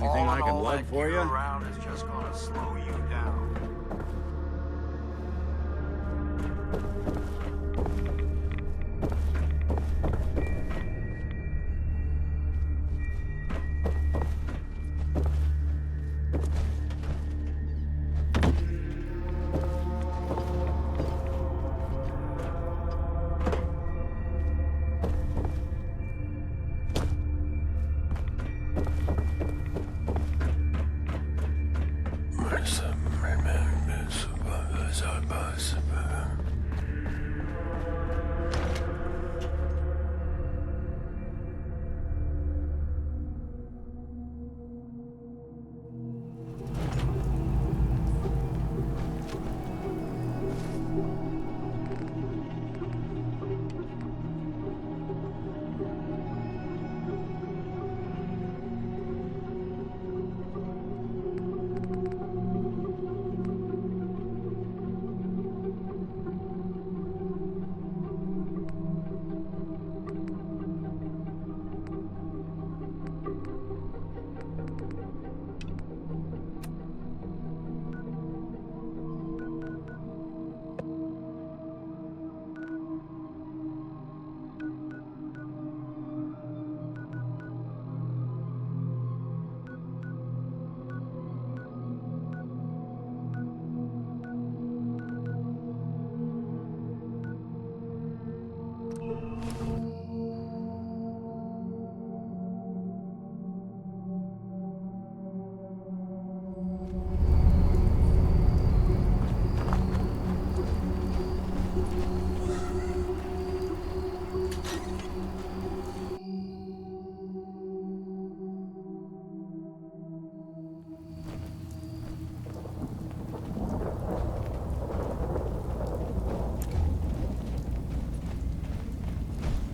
Anything I can all lug that for gear you? around is just gonna slow you down.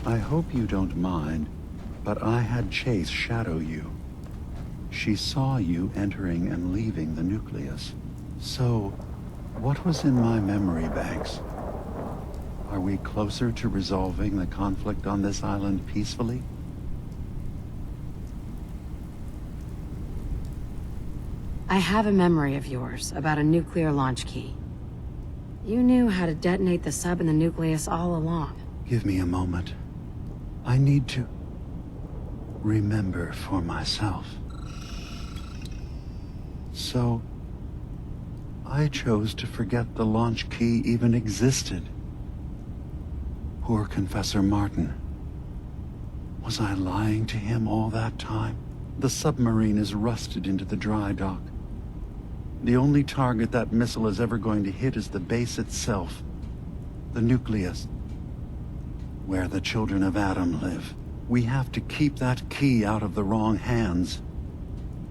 I hope you don't mind, but I had Chase shadow you. She saw you entering and leaving the nucleus. So, what was in my memory banks? Are we closer to resolving the conflict on this island peacefully? I have a memory of yours about a nuclear launch key. You knew how to detonate the sub in the nucleus all along. Give me a moment. I need to remember for myself. So, I chose to forget the launch key even existed. Poor Confessor Martin. Was I lying to him all that time? The submarine is rusted into the dry dock. The only target that missile is ever going to hit is the base itself. The nucleus. Where the children of Adam live. We have to keep that key out of the wrong hands.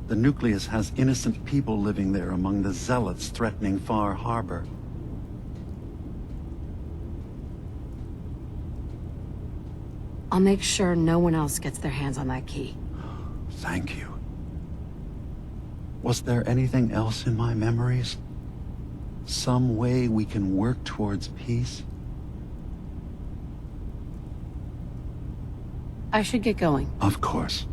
The nucleus has innocent people living there among the zealots threatening Far Harbor. I'll make sure no one else gets their hands on that key. Thank you. Was there anything else in my memories? Some way we can work towards peace? I should get going. Of course.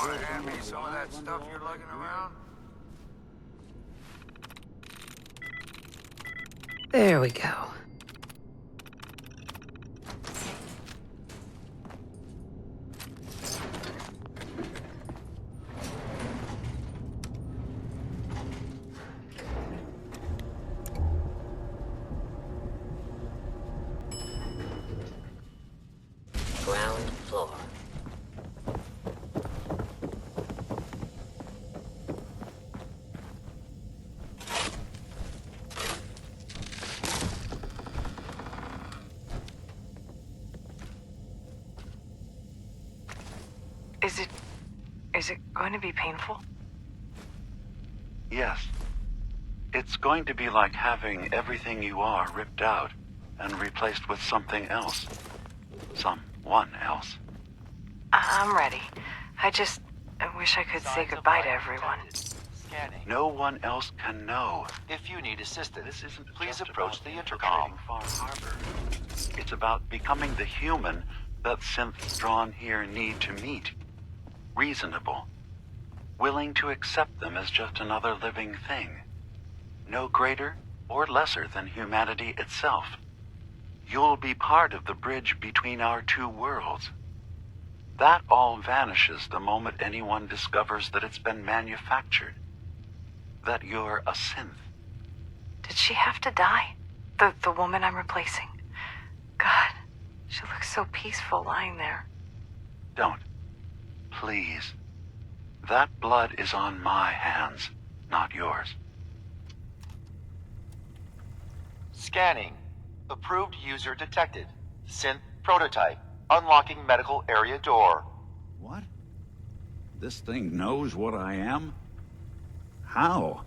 Want to hand me some of that stuff you're lugging around? There we go. Ground floor. Is it going to be painful? Yes. It's going to be like having everything you are ripped out and replaced with something else. Someone else. I'm ready. I wish I could say goodbye to everyone. Scanning. No one else can know. If you need assistance, This isn't please just approach about the intercom. infiltrating Far Harbor. It's about becoming the human that synths drawn here need to meet. Reasonable. Willing to accept them as just another living thing. No greater or lesser than humanity itself. You'll be part of the bridge between our two worlds. That all vanishes the moment anyone discovers that it's been manufactured. That you're a synth. Did she have to die? The woman I'm replacing? God, she looks so peaceful lying there. Don't. Please. That blood is on my hands, not yours. Scanning. Approved user detected. Synth prototype. Unlocking medical area door. What? This thing knows what I am? How?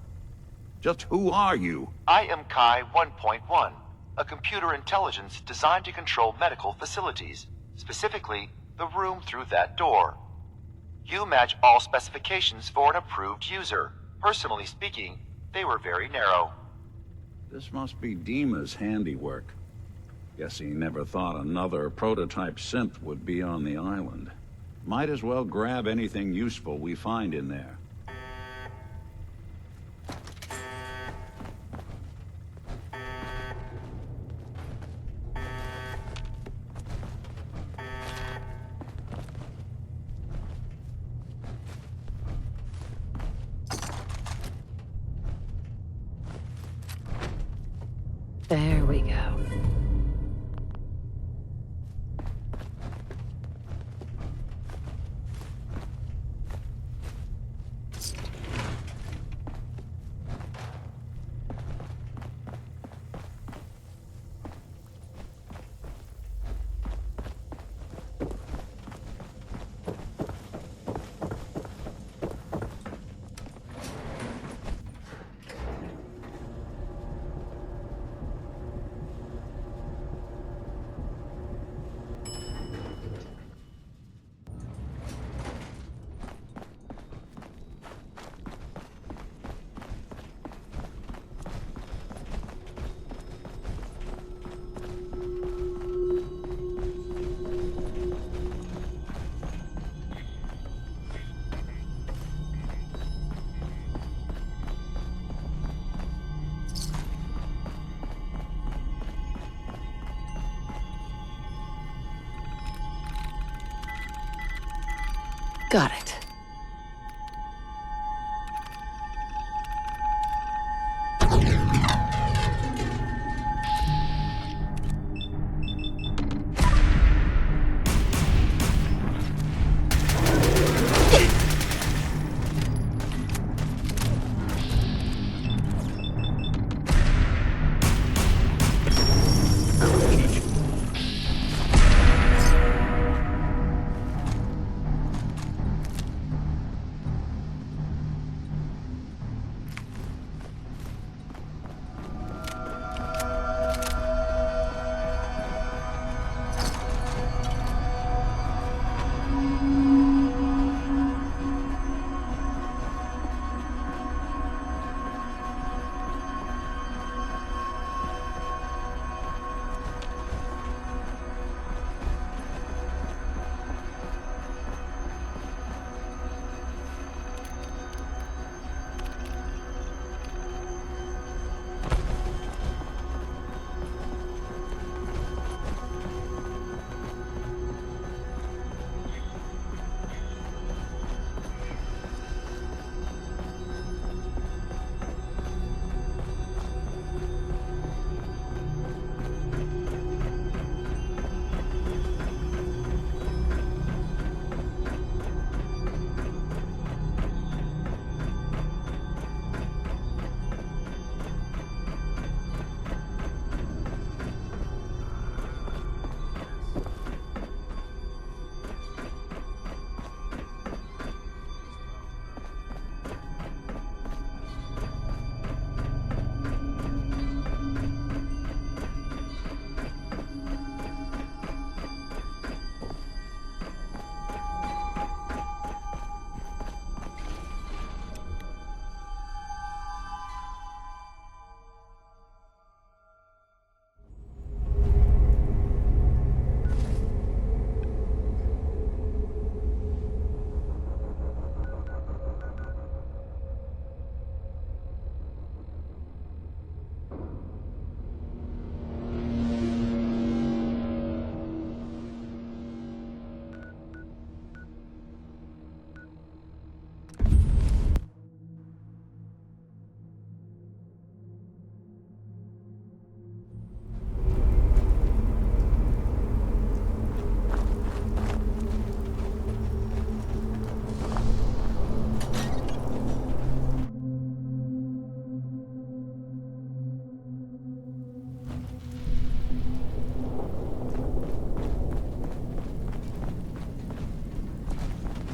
Just who are you? I am Kai 1.1, a computer intelligence designed to control medical facilities, specifically the room through that door. You match all specifications for an approved user. Personally speaking, they were very narrow. This must be Dima's handiwork. Guess he never thought another prototype synth would be on the island. Might as well grab anything useful we find in there. There we go. Got it.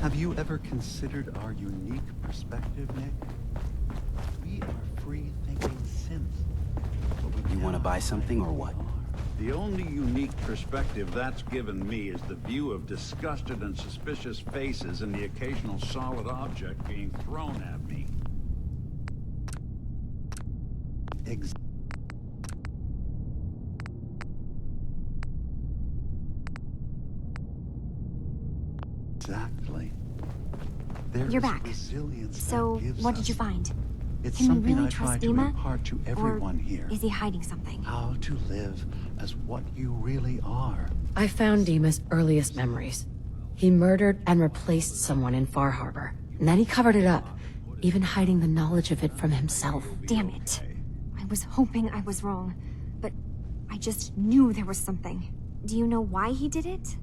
Have you ever considered our unique perspective, Nick? We are free-thinking synths. You want to buy something or what? The only unique perspective that's given me is the view of disgusted and suspicious faces and the occasional solid object being thrown at me. Exactly. You're back. So, what did you find? It's Can we something really I try trust to Dima? impart to everyone Or here. is he hiding something? How to live as what you really are. I found Dima's earliest memories. He murdered and replaced someone in Far Harbor, and then he covered it up, even hiding the knowledge of it from himself. Damn it. I was hoping I was wrong, but I just knew there was something. Do you know why he did it?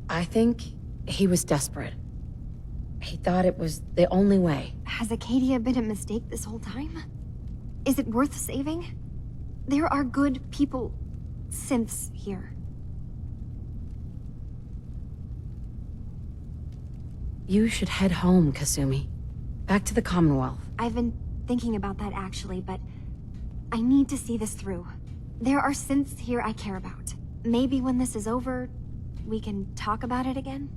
I think he was desperate. He thought it was the only way. Has Acadia been a mistake this whole time? Is it worth saving? There are good people, synths here. You should head home, Kasumi. Back to the Commonwealth. I've been thinking about that actually, but I need to see this through. There are synths here I care about. Maybe when this is over, we can talk about it again?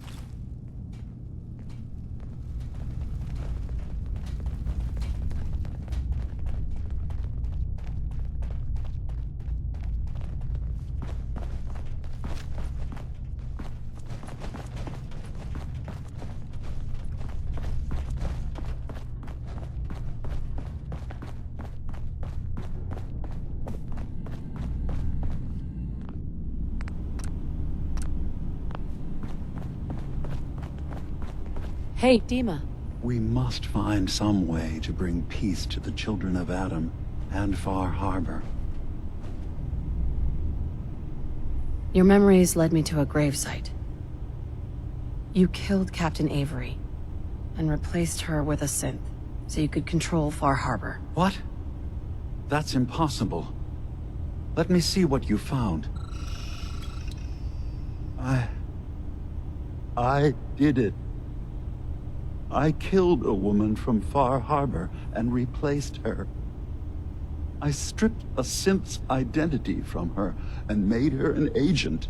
Hey, Dima. We must find some way to bring peace to the children of Adam and Far Harbor. Your memories led me to a gravesite. You killed Captain Avery and replaced her with a synth so you could control Far Harbor. What? That's impossible. Let me see what you found. I did it. I killed a woman from Far Harbor and replaced her. I stripped a synth's identity from her and made her an agent.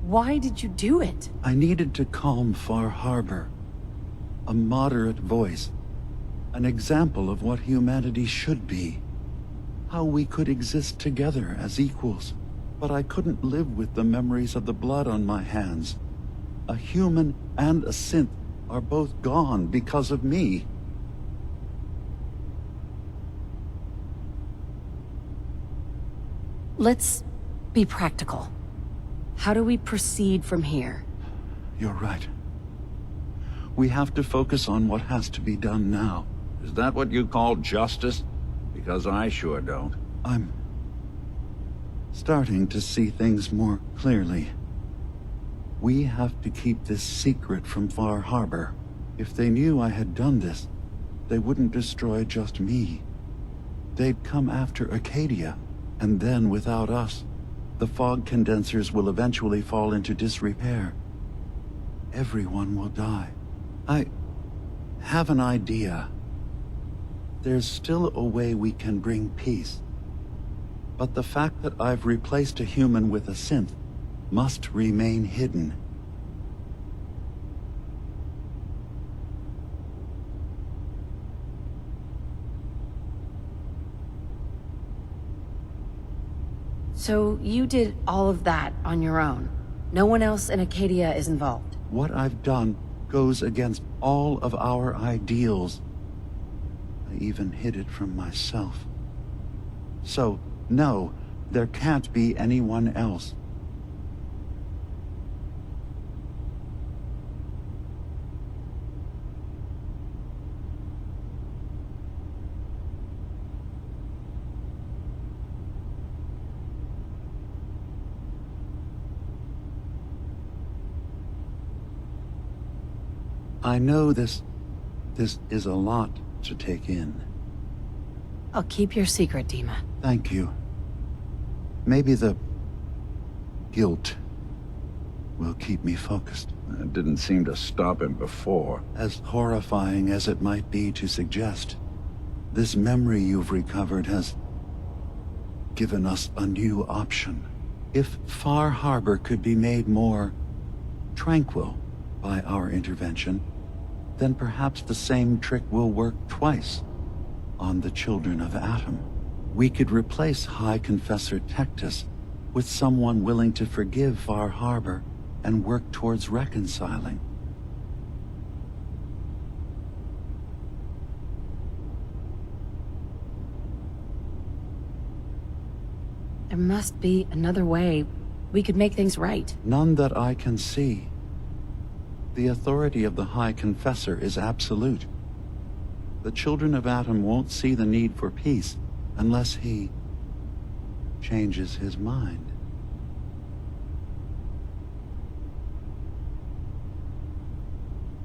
Why did you do it? I needed to calm Far Harbor. A moderate voice. An example of what humanity should be. How we could exist together as equals. But I couldn't live with the memories of the blood on my hands. A human and a synth are both gone because of me. Let's be practical. How do we proceed from here? You're right. We have to focus on what has to be done now. Is that what you call justice? Because I sure don't. I'm starting to see things more clearly. We have to keep this secret from Far Harbor. If they knew I had done this, they wouldn't destroy just me. They'd come after Acadia, and then without us, the fog condensers will eventually fall into disrepair. Everyone will die. I have an idea. There's still a way we can bring peace. But the fact that I've replaced a human with a synth must remain hidden. So you did all of that on your own? No one else in Acadia is involved? What I've done goes against all of our ideals. I even hid it from myself. So, no, there can't be anyone else. I know this This is a lot to take in. I'll keep your secret, Dima. Thank you. Maybe the guilt will keep me focused. It didn't seem to stop him before. As horrifying as it might be to suggest, this memory you've recovered has given us a new option. If Far Harbor could be made more tranquil by our intervention, then perhaps the same trick will work twice on the children of Atom. We could replace High Confessor Tectus with someone willing to forgive Far Harbor and work towards reconciling. There must be another way we could make things right. None that I can see. The authority of the High Confessor is absolute. The children of Atom won't see the need for peace unless he changes his mind.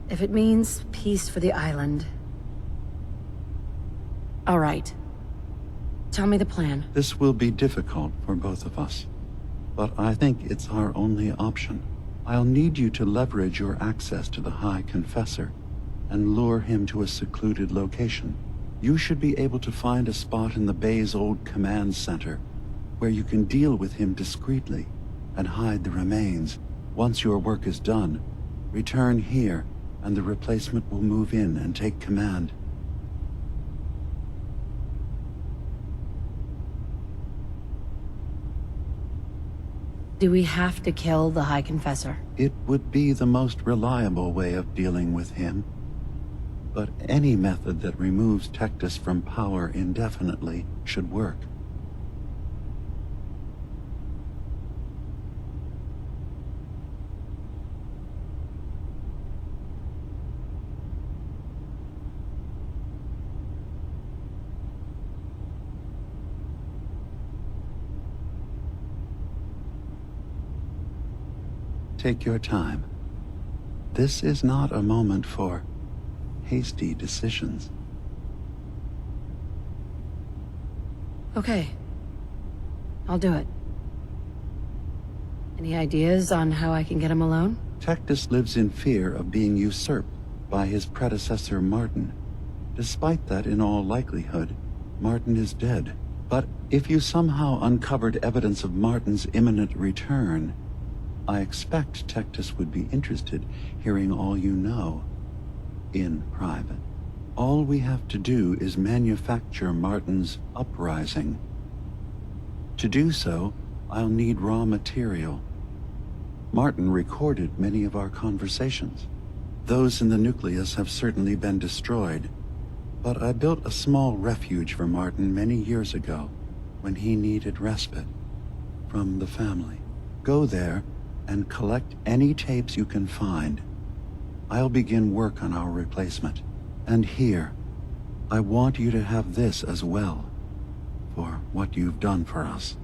If it means peace for the island. All right. Tell me the plan. This will be difficult for both of us, but I think it's our only option. I'll need you to leverage your access to the High Confessor and lure him to a secluded location. You should be able to find a spot in the Bay's old command center where you can deal with him discreetly and hide the remains. Once your work is done, return here and the replacement will move in and take command. Do we have to kill the High Confessor? It would be the most reliable way of dealing with him. But any method that removes Tectus from power indefinitely should work. Take your time. This is not a moment for hasty decisions. Okay. I'll do it. Any ideas on how I can get him alone? Tectus lives in fear of being usurped by his predecessor Martin. Despite that, in all likelihood, Martin is dead. But if you somehow uncovered evidence of Martin's imminent return, I expect Tectus would be interested hearing all you know in private. All we have to do is manufacture Martin's uprising. To do so, I'll need raw material. Martin recorded many of our conversations. Those in the nucleus have certainly been destroyed, but I built a small refuge for Martin many years ago when he needed respite from the family. Go there and collect any tapes you can find. I'll begin work on our replacement. And here, I want you to have this as well, for what you've done for us.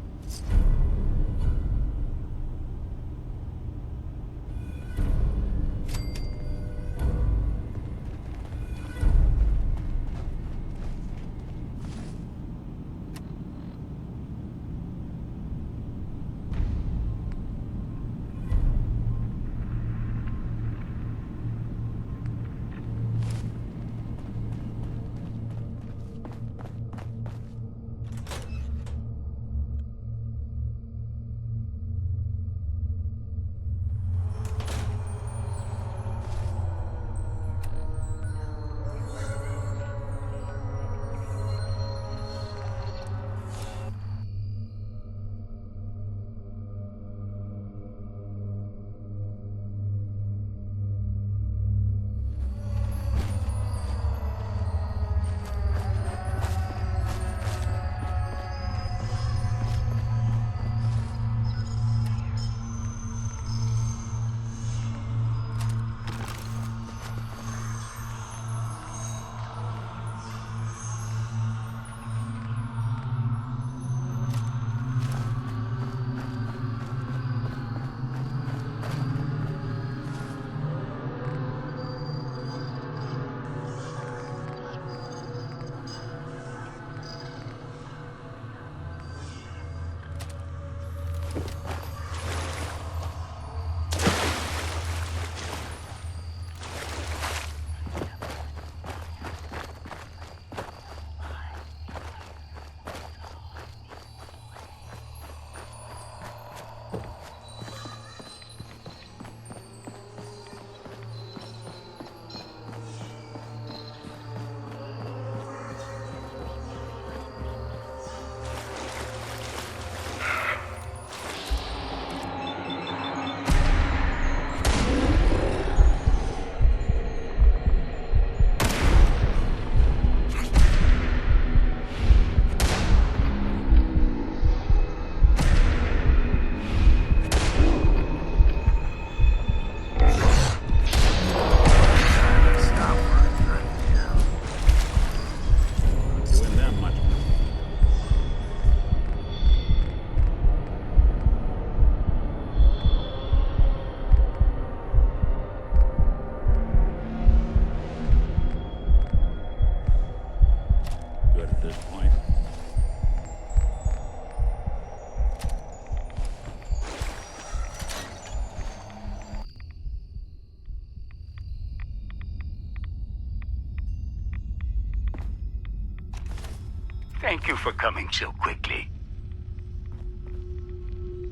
Thank you for coming so quickly.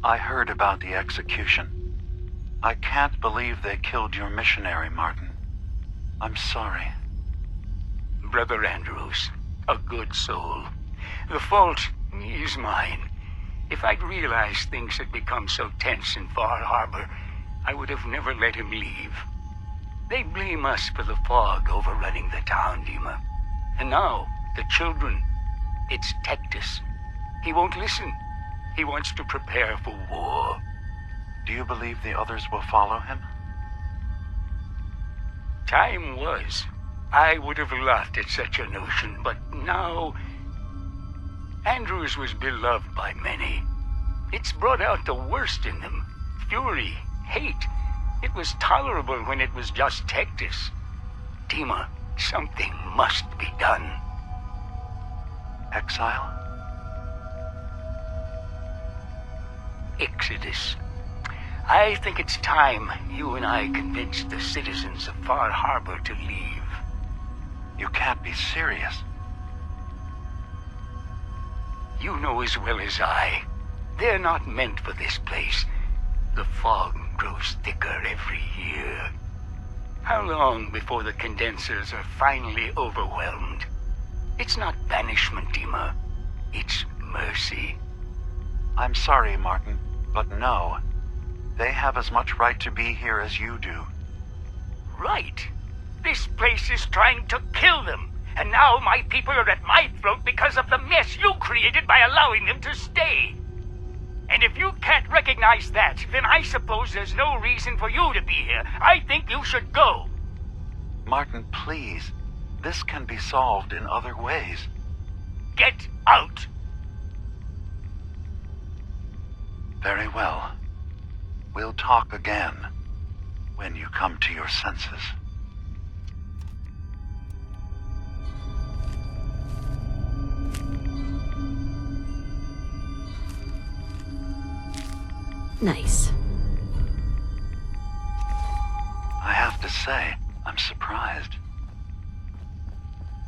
I heard about the execution. I can't believe they killed your missionary, Martin. I'm sorry. Brother Andrews, a good soul. The fault is mine. If I'd realized things had become so tense in Far Harbor, I would have never let him leave. They blame us for the fog overrunning the town, Dima. And now, the children. It's Tectus. He won't listen. He wants to prepare for war. Do you believe the others will follow him? Time was. I would have laughed at such a notion, but now... Andrews was beloved by many. It's brought out the worst in them. Fury, hate. It was tolerable when it was just Tectus. Dima, something must be done. Exile? Exodus. I think it's time you and I convinced the citizens of Far Harbor to leave. You can't be serious. You know as well as I. They're not meant for this place. The fog grows thicker every year. How long before the condensers are finally overwhelmed? It's not banishment, Dima. It's mercy. I'm sorry, Martin, but no. They have as much right to be here as you do. Right. This place is trying to kill them. And now my people are at my throat because of the mess you created by allowing them to stay. And if you can't recognize that, then I suppose there's no reason for you to be here. I think you should go. Martin, please. This can be solved in other ways. Get out! Very well. We'll talk again when you come to your senses. Nice. I have to say, I'm surprised.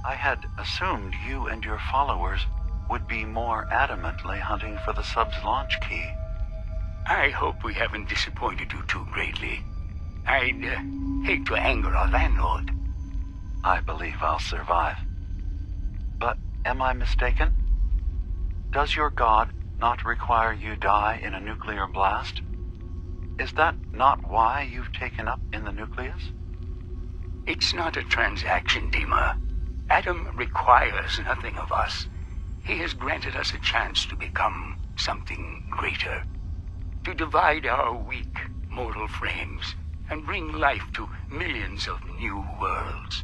I had assumed you and your followers would be more adamantly hunting for the sub's launch key. I hope we haven't disappointed you too greatly. I'd hate to anger our landlord. I believe I'll survive. But am I mistaken? Does your god not require you die in a nuclear blast? Is that not why you've taken up in the nucleus? It's not a transaction, Dima. Adam requires nothing of us. He has granted us a chance to become something greater. To divide our weak, mortal frames and bring life to millions of new worlds.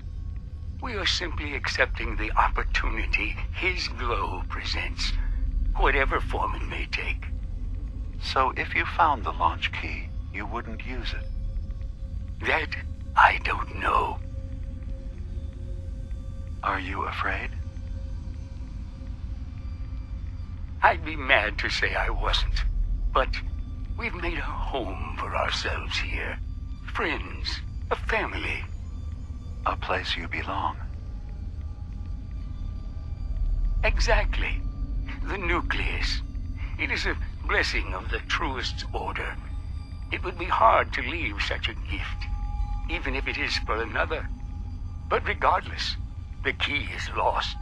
We are simply accepting the opportunity his glow presents, whatever form it may take. So if you found the launch key, you wouldn't use it? That I don't know. Are you afraid? I'd be mad to say I wasn't, but we've made a home for ourselves here. Friends, a family. A place you belong. Exactly. The nucleus. It is a blessing of the truest order. It would be hard to leave such a gift, even if it is for another. But regardless, the key is lost.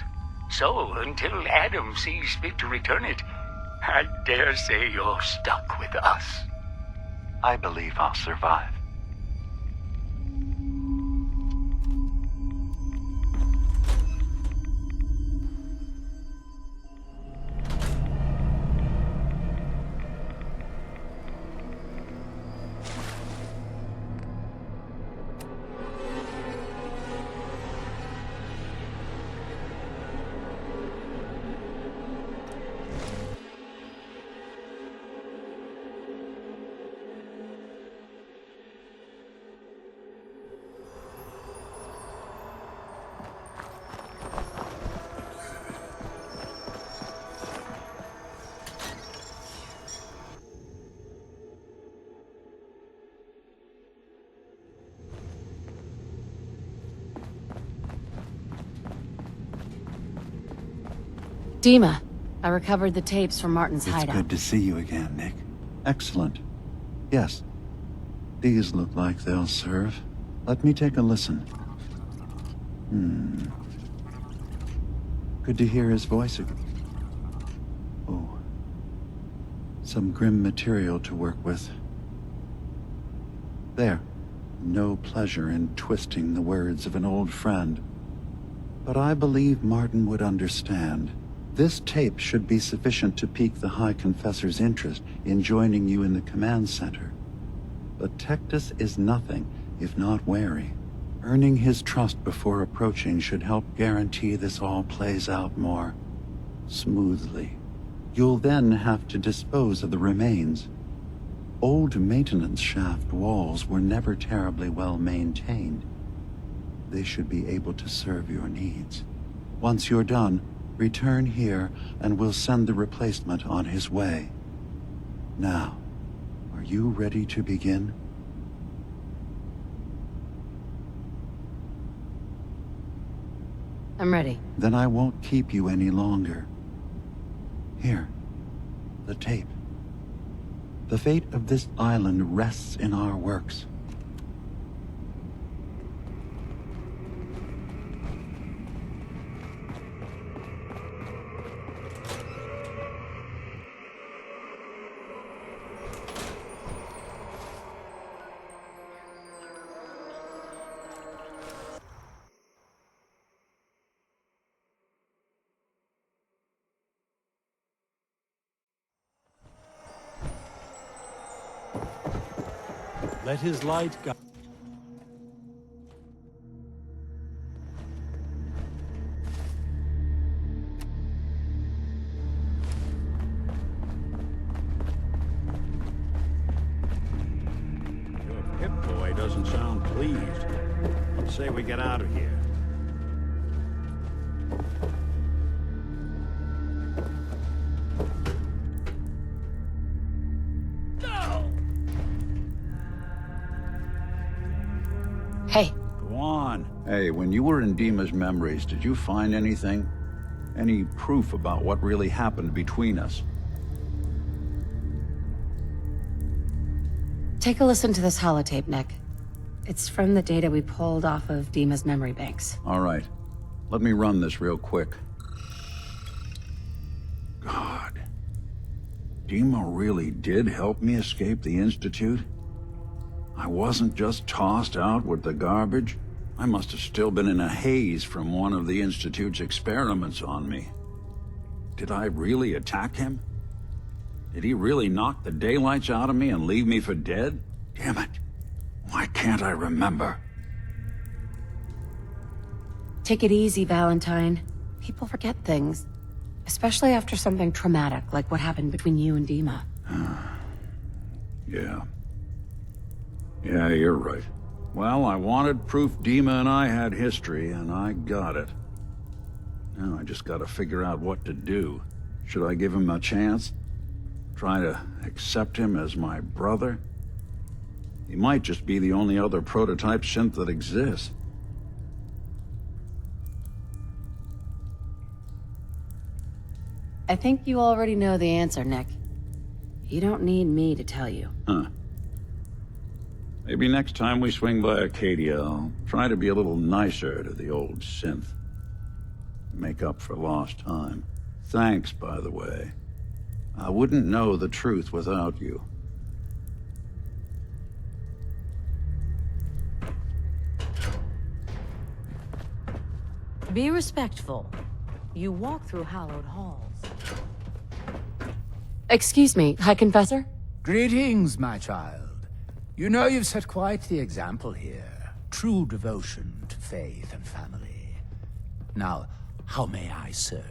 So, until Adam sees fit to return it, I dare say you're stuck with us. I believe I'll survive. Dima, I recovered the tapes from Martin's It's hideout. good to see you again, Nick. Excellent. Yes. These look like they'll serve. Let me take a listen. Good to hear his voice again. Oh. Some grim material to work with. There. No pleasure in twisting the words of an old friend. But I believe Martin would understand. This tape should be sufficient to pique the High Confessor's interest in joining you in the command center. But Tectus is nothing if not wary. Earning his trust before approaching should help guarantee this all plays out more smoothly. You'll then have to dispose of the remains. Old maintenance shaft walls were never terribly well maintained. They should be able to serve your needs. Once you're done, return here and we'll send the replacement on his way. Now, are you ready to begin? I'm ready. Then I won't keep you any longer. Here, the tape. The fate of this island rests in our works. Let his light guide. Your Pip-Boy doesn't sound pleased. Let's say we get out of here. Hey. Go on. Hey, when you were in Dima's memories, did you find anything? Any proof about what really happened between us? Take a listen to this holotape, Nick. It's from the data we pulled off of Dima's memory banks. All right. Let me run this real quick. God. Dima really did help me escape the Institute? I wasn't just tossed out with the garbage. I must have still been in a haze from one of the Institute's experiments on me. Did I really attack him? Did he really knock the daylights out of me and leave me for dead? Damn it. Why can't I remember? Take it easy, Valentine. People forget things. Especially after something traumatic like what happened between you and Dima. Yeah. Yeah, you're right. Well, I wanted proof Dima and I had history, and I got it. Now I just gotta figure out what to do. Should I give him a chance? Try to accept him as my brother? He might just be the only other prototype synth that exists. I think you already know the answer, Nick. You don't need me to tell you. Huh. Maybe next time we swing by Acadia, I'll try to be a little nicer to the old synth. Make up for lost time. Thanks, by the way. I wouldn't know the truth without you. Be respectful. You walk through hallowed halls. Excuse me, High Confessor? Greetings, my child. You know you've set quite the example here. True devotion to faith and family. Now, how may I serve?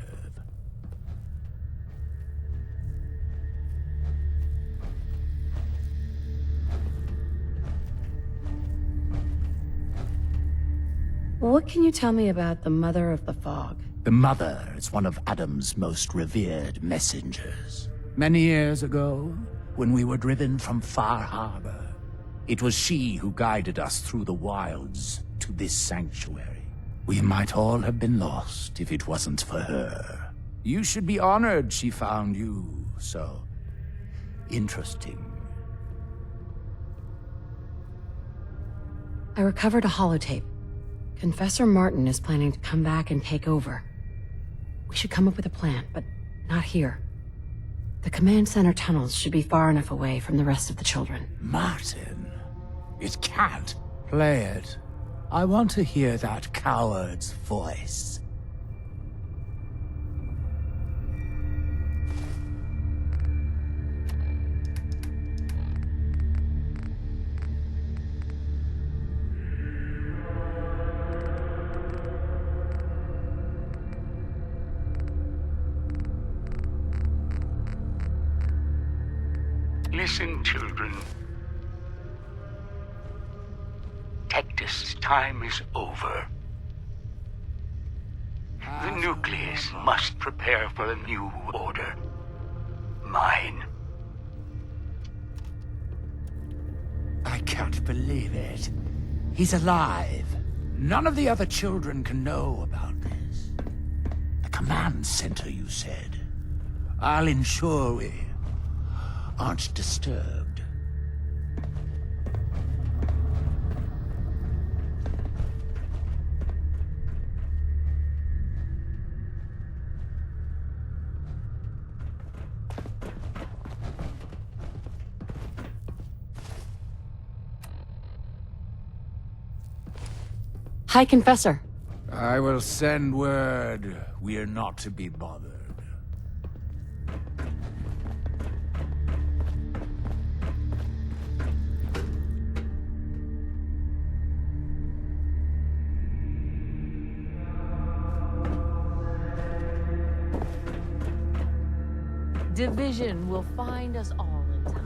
What can you tell me about the Mother of the Fog? The Mother is one of Adam's most revered messengers. Many years ago, when we were driven from Far Harbor, it was she who guided us through the wilds to this sanctuary. We might all have been lost if it wasn't for her. You should be honored she found you so interesting. I recovered a holotape. Confessor Martin is planning to come back and take over. We should come up with a plan, but not here. The command center tunnels should be far enough away from the rest of the children. Martin, it can't. Play it. I want to hear that coward's voice. Listen, children. Tectus' time is over. The nucleus must prepare for a new order. Mine. I can't believe it. He's alive. None of the other children can know about this. The command center, you said. I'll ensure we aren't disturbed. Hi, Confessor. I will send word we're not to be bothered. Division will find us all in time.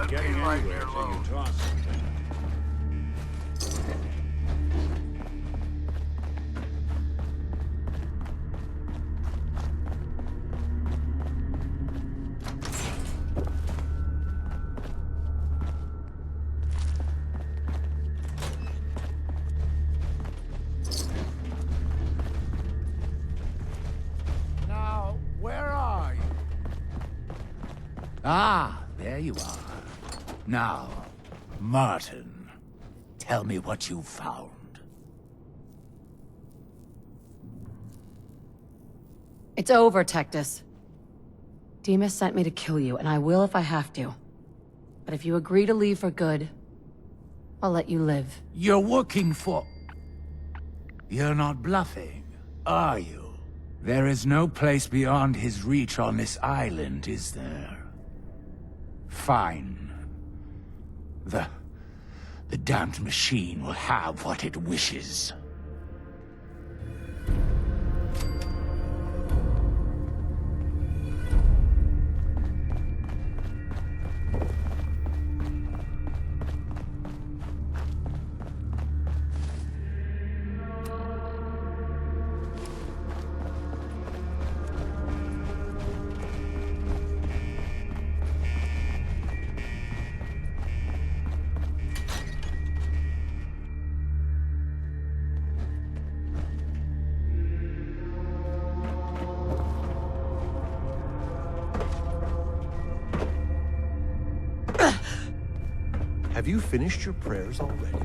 Getting anywhere till you toss something. Now, where are you? Ah, there you are. Now, Martin, tell me what you found. It's over, Tectus. Demas sent me to kill you, and I will if I have to. But if you agree to leave for good, I'll let you live. You're working for... You're not bluffing, are you? There is no place beyond his reach on this island, is there? Fine. The damned machine will have what it wishes. Have you finished your prayers already?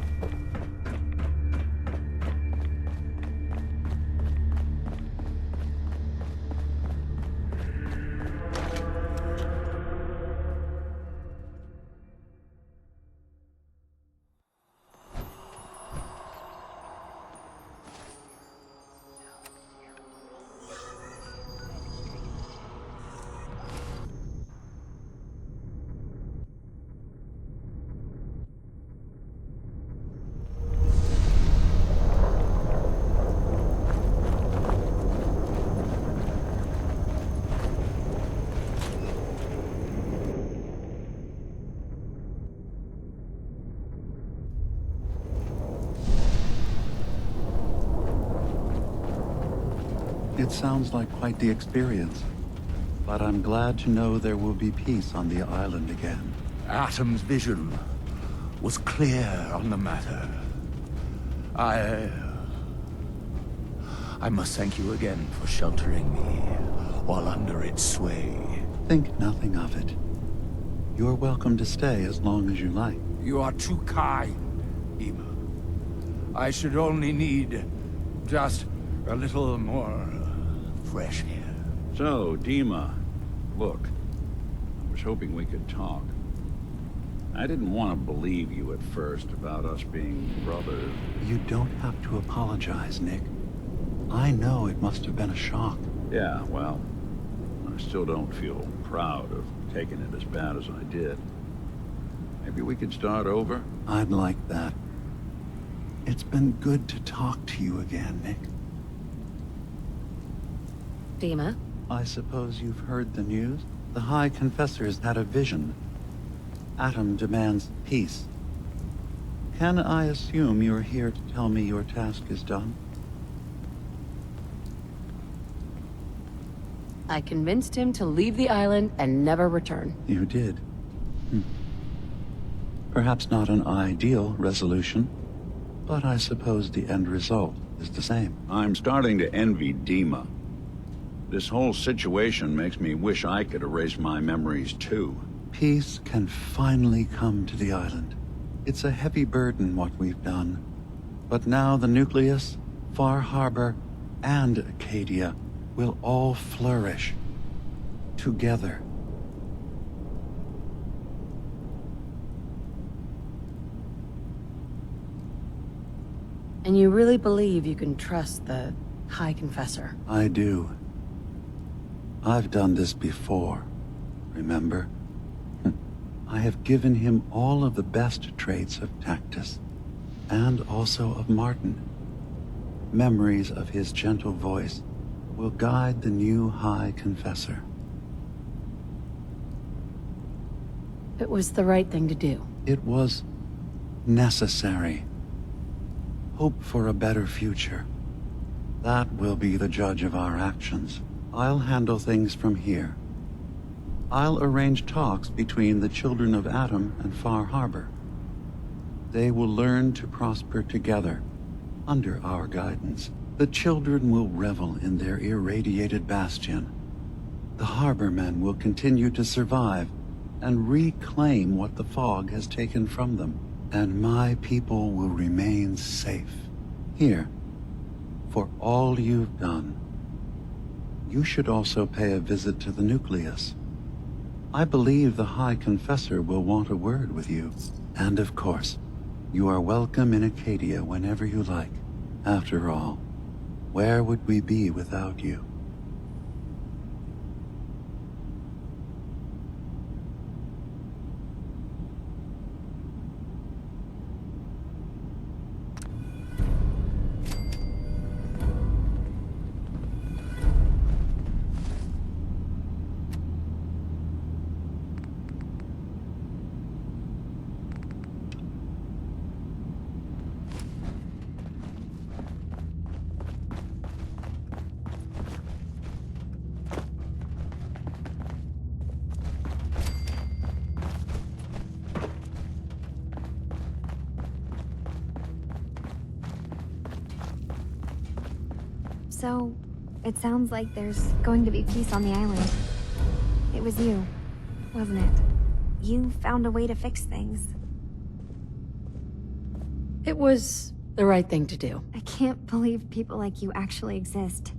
It sounds like quite the experience, but I'm glad to know there will be peace on the island again. Atom's vision was clear on the matter. I must thank you again for sheltering me while under its sway. Think nothing of it. You're welcome to stay as long as you like. You are too kind, Ima. I should only need just a little more fresh air. So, Dima, look, I was hoping we could talk. I didn't want to believe you at first about us being brothers. You don't have to apologize, Nick. I know it must have been a shock. Yeah, well, I still don't feel proud of taking it as bad as I did. Maybe we could start over? I'd like that. It's been good to talk to you again, Nick. Dima? I suppose you've heard the news? The High Confessor's had a vision. Atom demands peace. Can I assume you're here to tell me your task is done? I convinced him to leave the island and never return. You did. Perhaps not an ideal resolution, but I suppose the end result is the same. I'm starting to envy Dima. This whole situation makes me wish I could erase my memories too. Peace can finally come to the island. It's a heavy burden what we've done. But now the Nucleus, Far Harbor, and Acadia will all flourish together. And you really believe you can trust the High Confessor? I do. I've done this before, remember? I have given him all of the best traits of Tactus, and also of Martin. Memories of his gentle voice will guide the new High Confessor. It was the right thing to do. It was necessary. Hope for a better future. That will be the judge of our actions. I'll handle things from here. I'll arrange talks between the children of Atom and Far Harbor. They will learn to prosper together, under our guidance. The children will revel in their irradiated bastion. The Harbormen will continue to survive and reclaim what the fog has taken from them. And my people will remain safe. Here, for all you've done. You should also pay a visit to the Nucleus. I believe the High Confessor will want a word with you. And of course, you are welcome in Acadia whenever you like. After all, where would we be without you? So, it sounds like there's going to be peace on the island. It was you, wasn't it? You found a way to fix things. It was the right thing to do. I can't believe people like you actually exist.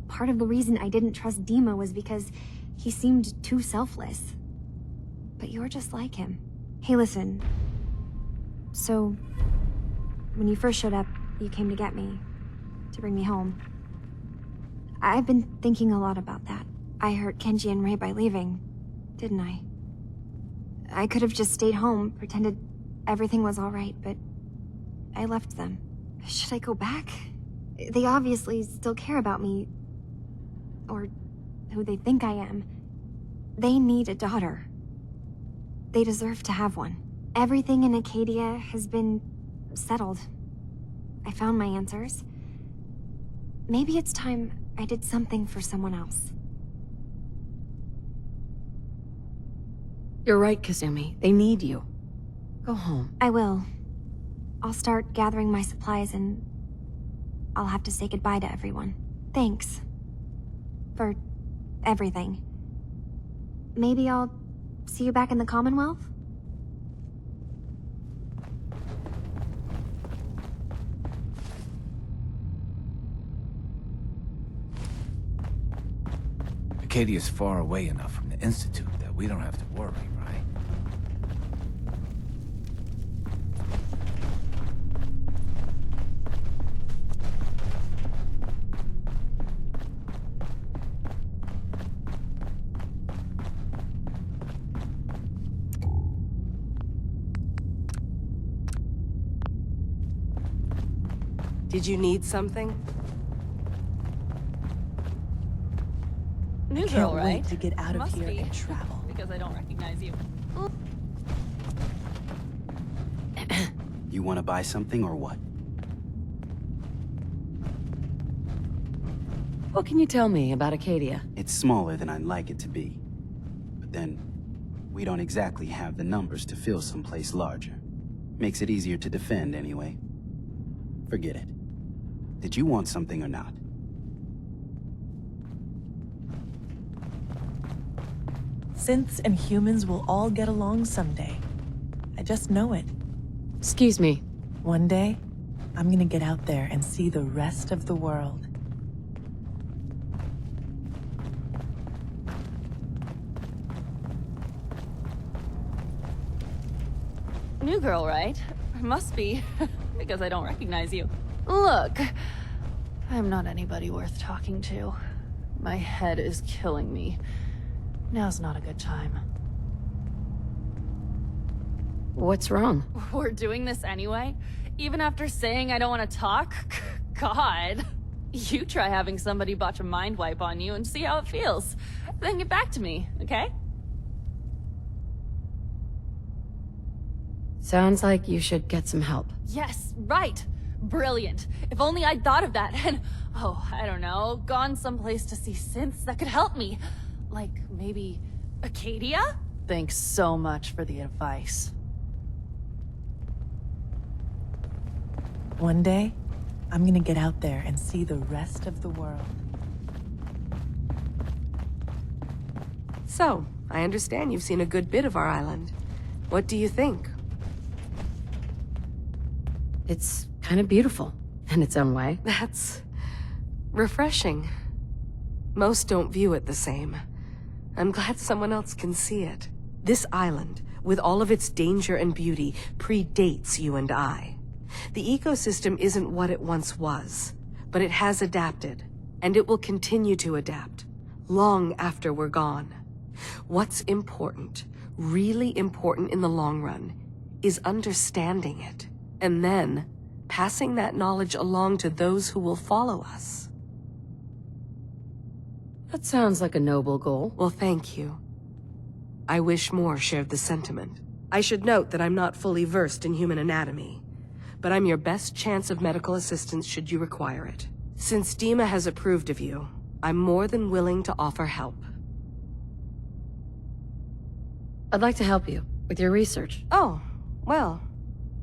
Part of the reason I didn't trust Dima was because he seemed too selfless. But you're just like him. Hey, listen. So, when you first showed up, you came to get me, to bring me home. I've been thinking a lot about that. I hurt Kenji and Ray by leaving, didn't I? I could have just stayed home, pretended everything was all right, but I left them. Should I go back? They obviously still care about me, or who they think I am. They need a daughter. They deserve to have one. Everything in Acadia has been settled. I found my answers. Maybe it's time I did something for someone else. You're right, Kazumi. They need you. Go home. I will. I'll start gathering my supplies and I'll have to say goodbye to everyone. Thanks. For everything. Maybe I'll see you back in the Commonwealth? Acadia's far away enough from the Institute that we don't have to worry, right? Did you need something? New Can't girl, wait right? to get out of Must here be. and travel. Because I don't recognize you. You want to buy something or what? What can you tell me about Acadia? It's smaller than I'd like it to be. But then, we don't exactly have the numbers to fill someplace larger. Makes it easier to defend anyway. Forget it. Did you want something or not? Synths and humans will all get along someday. I just know it. Excuse me. One day, I'm gonna get out there and see the rest of the world. New girl, right? Must be. Because I don't recognize you. Look, I'm not anybody worth talking to. My head is killing me. Now's not a good time. What's wrong? We're doing this anyway? Even after saying I don't want to talk? God. You try having somebody botch a mind wipe on you and see how it feels. Then get back to me, okay? Sounds like you should get some help. Yes, right. Brilliant. If only I'd thought of that and, oh, I don't know, gone someplace to see synths that could help me. Like, maybe Acadia? Thanks so much for the advice. One day, I'm gonna get out there and see the rest of the world. So, I understand you've seen a good bit of our island. What do you think? It's kind of beautiful, in its own way. That's refreshing. Most don't view it the same. I'm glad someone else can see it. This island, with all of its danger and beauty, predates you and I. The ecosystem isn't what it once was, but it has adapted, and it will continue to adapt, long after we're gone. What's important, really important in the long run, is understanding it, and then passing that knowledge along to those who will follow us. That sounds like a noble goal. Well, thank you. I wish more shared the sentiment. I should note that I'm not fully versed in human anatomy, but I'm your best chance of medical assistance should you require it. Since Dima has approved of you, I'm more than willing to offer help. I'd like to help you with your research. Oh, well,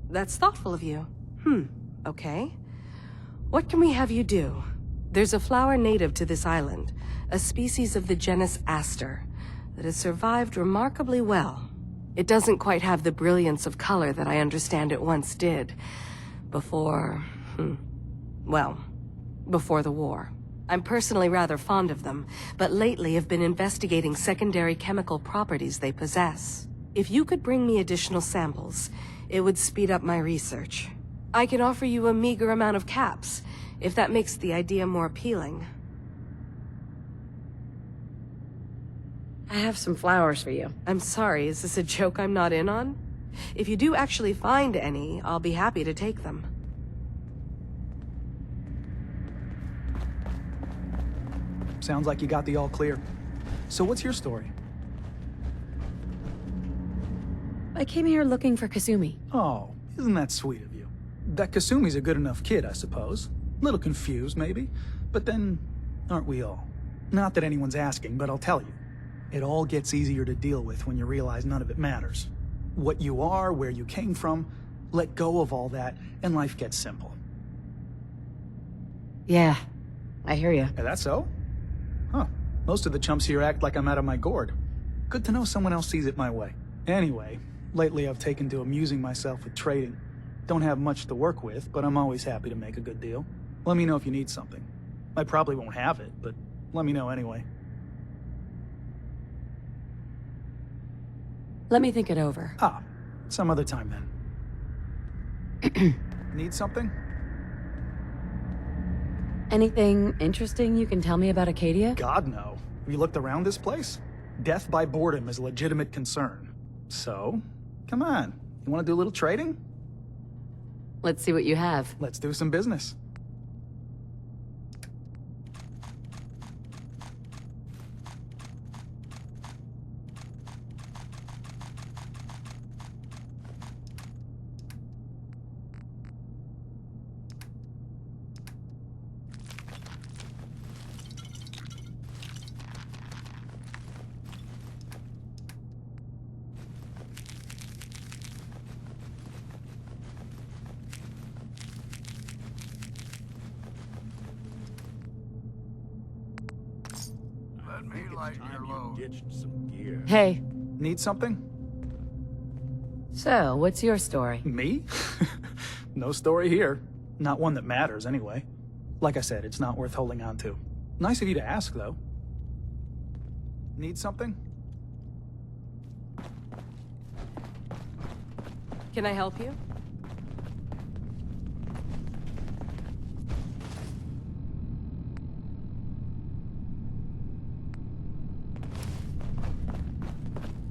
that's thoughtful of you. Okay. What can we have you do? There's a flower native to this island, a species of the genus Aster, that has survived remarkably well. It doesn't quite have the brilliance of color that I understand it once did, before... well, before the war. I'm personally rather fond of them, but lately have been investigating secondary chemical properties they possess. If you could bring me additional samples, it would speed up my research. I can offer you a meager amount of caps, if that makes the idea more appealing. I have some flowers for you. I'm sorry, is this a joke I'm not in on? If you do actually find any, I'll be happy to take them. Sounds like you got the all clear. So what's your story? I came here looking for Kasumi. Oh, isn't that sweet of you? That Kasumi's a good enough kid, I suppose. Little confused, maybe. But then, aren't we all? Not that anyone's asking, but I'll tell you. It all gets easier to deal with when you realize none of it matters. What you are, where you came from, let go of all that, and life gets simple. Yeah, I hear you. Is that so? Huh. Most of the chumps here act like I'm out of my gourd. Good to know someone else sees it my way. Anyway, lately I've taken to amusing myself with trading. Don't have much to work with, but I'm always happy to make a good deal. Let me know if you need something. I probably won't have it, but let me know anyway. Let me think it over. Ah, some other time then. Need something? Anything interesting you can tell me about Acadia? God, no. Have you looked around this place? Death by boredom is a legitimate concern. So, come on. You want to do a little trading? Let's see what you have. Let's do some business. Let me lighten your load. Ditched some gear. Hey. Need something? So, what's your story? Me? No story here. Not one that matters, anyway. Like I said, it's not worth holding on to. Nice of you to ask, though. Need something? Can I help you?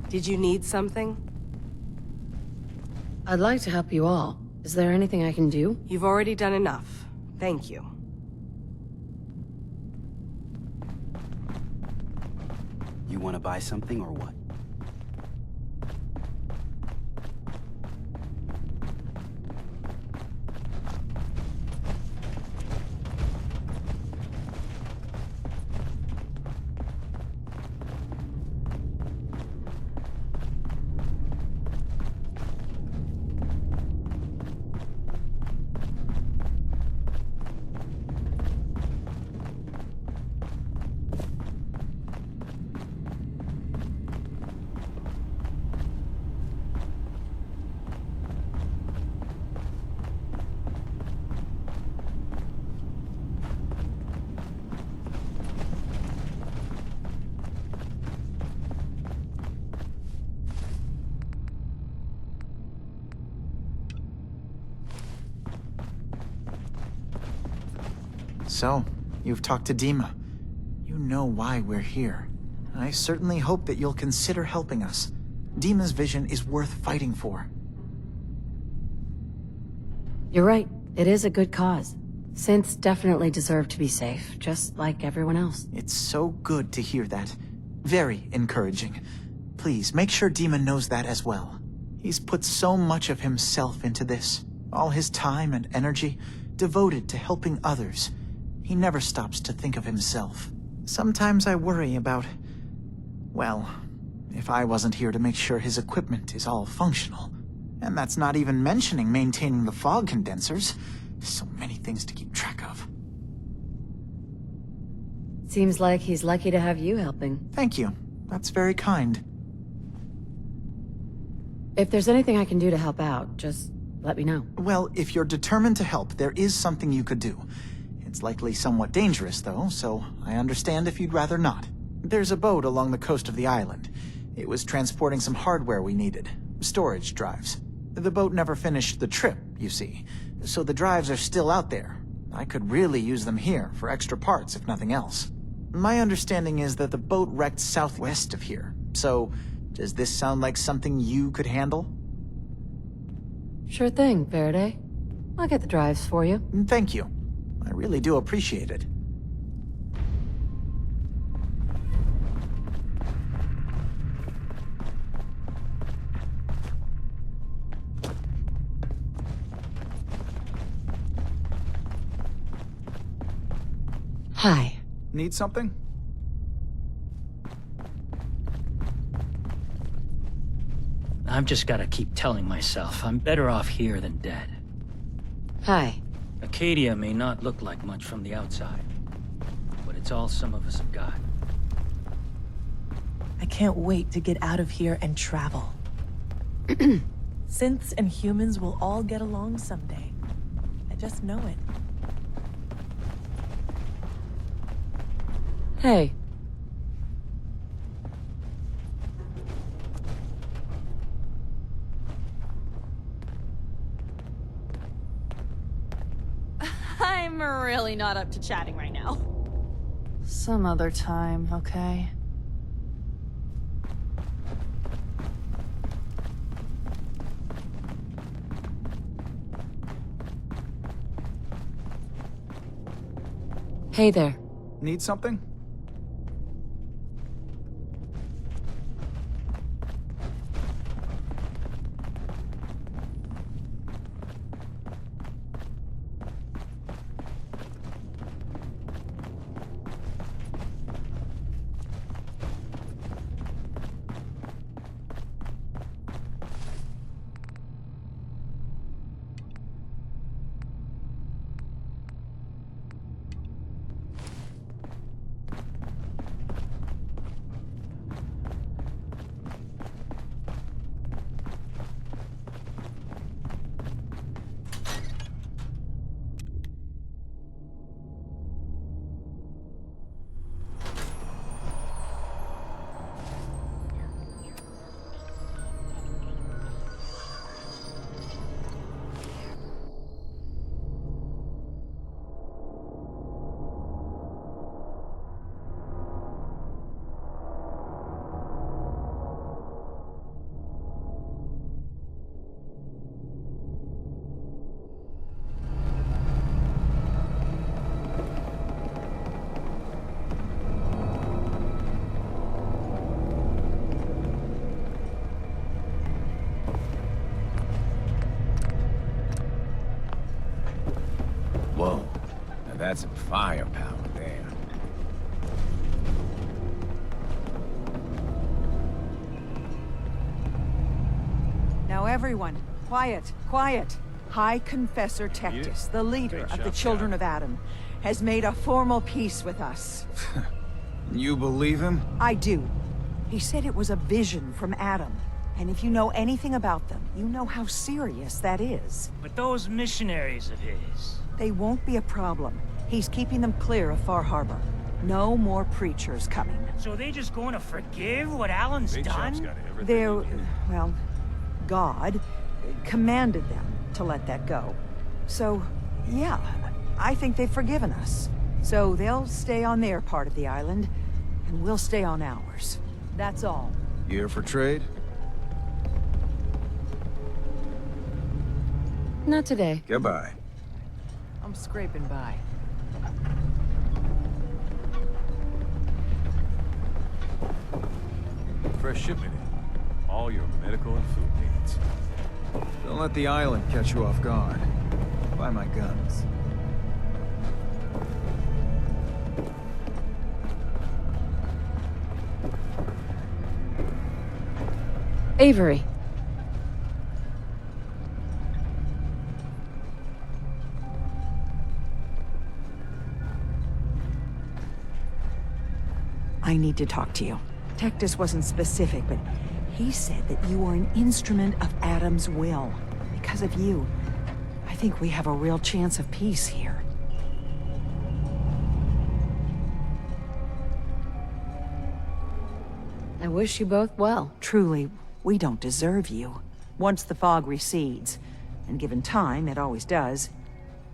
Did you need something? I'd like to help you all. Is there anything I can do? You've already done enough. Thank you. You want to buy something or what? So, you've talked to Dima. You know why we're here. I certainly hope that you'll consider helping us. Dima's vision is worth fighting for. You're right. It is a good cause. Synths definitely deserve to be safe, just like everyone else. It's so good to hear that. Very encouraging. Please, make sure Dima knows that as well. He's put so much of himself into this. All his time and energy devoted to helping others. He never stops to think of himself. Sometimes I worry about... well, if I wasn't here to make sure his equipment is all functional. And that's not even mentioning maintaining the fog condensers. So many things to keep track of. Seems like he's lucky to have you helping. Thank you. That's very kind. If there's anything I can do to help out, just let me know. Well, if you're determined to help, there is something you could do. It's likely somewhat dangerous, though, so I understand if you'd rather not. There's a boat along the coast of the island. It was transporting some hardware we needed. Storage drives. The boat never finished the trip, you see, so the drives are still out there. I could really use them here for extra parts, if nothing else. My understanding is that the boat wrecked southwest of here, so does this sound like something you could handle? Sure thing, Faraday. I'll get the drives for you. Thank you. I really do appreciate it. Hi. Need something? I've just gotta keep telling myself I'm better off here than dead. Hi. Acadia may not look like much from the outside, but it's all some of us have got. I can't wait to get out of here and travel. Synths and humans will all get along someday. I just know it. Hey. I'm really not up to chatting right now. Some other time, okay? Hey there. Need something? Whoa. Now that's some firepower there. Now everyone, quiet, quiet. High Confessor Tectus, the leader of the Children of Adam, has made a formal peace with us. You believe him? I do. He said it was a vision from Adam. And if you know anything about them, you know how serious that is. But those missionaries of his... They won't be a problem. He's keeping them clear of Far Harbor. No more preachers coming. So they just going to forgive what Alan's done? They're, well, God commanded them to let that go. So, yeah, I think they've forgiven us. So they'll stay on their part of the island, and we'll stay on ours. That's all. You here for trade? Not today. Goodbye. I'm scraping by. Fresh shipment in. All your medical and food needs. Don't let the island catch you off guard. Buy my guns. Avery. I need to talk to you. Tectus wasn't specific, but he said that you were an instrument of Adam's will. because of you, I think we have a real chance of peace here. I wish you both well. Truly, we don't deserve you. Once the fog recedes, and given time, it always does,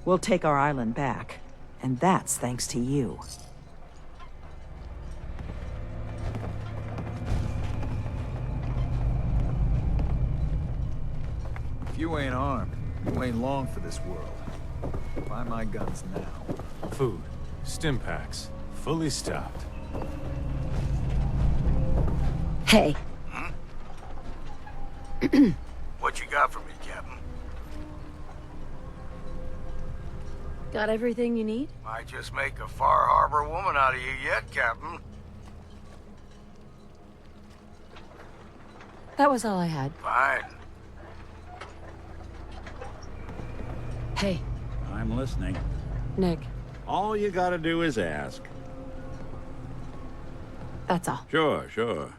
we'll take our island back. And that's thanks to you. If you ain't armed, you ain't long for this world. Buy my guns now. Food. Stim packs. Fully stocked. Hey. What you got for me, Captain? Got everything you need? Might just make a Far Harbor woman out of you yet, Captain. That was all I had. Fine. Hey. I'm listening. Nick. All you gotta do is ask. That's all. Sure, sure.